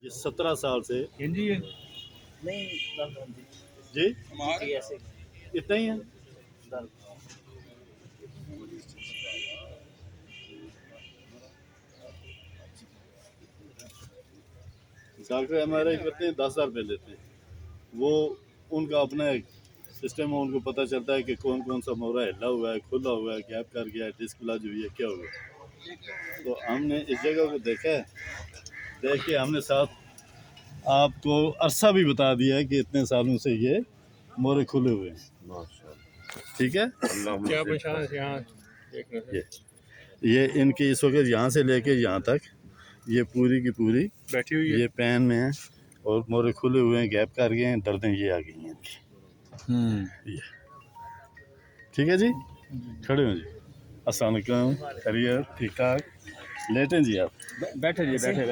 یہ 17 سال سے ہندی ہے نہیں جی ایسے اتنا ہی ہے. ڈاکٹر ایم آر آئی کرتے ہیں 10,000 روپے لیتے ہیں. وہ ان کا اپنا ایک سسٹم ہے، ان کو پتہ چلتا ہے کہ کون کون سا مورا ہلا ہوا ہے، کھلا ہوا ہے، گیپ کر گیا ہے، ڈسک لج ہوئی ہے، کیا ہوا ہے. تو ہم نے اس جگہ کو دیکھا ہے، دیکھ کے ہم نے ساتھ آپ کو عرصہ بھی بتا دیا ہے کہ اتنے سالوں سے یہ مورے کھلے ہوئے ہیں. ٹھیک ہے. کیا پہچان ہے یہاں دیکھنے سے یہ ان کی اس وقت یہاں سے لے کے یہاں تک یہ پوری کی پوری بیٹھی ہوئی ہے؟ یہ پین میں ہے اور مورے کھلے ہوئے ہیں، گیپ کر گئے ہیں، دردیں یہ آ گئی ہیں ان کی. یہ ٹھیک ہے جی، کھڑے ہوں جی. السلام علیکم، خیریت، ٹھیک ٹھاک. لیٹیں جی آپ. بیٹھے جی بیٹھے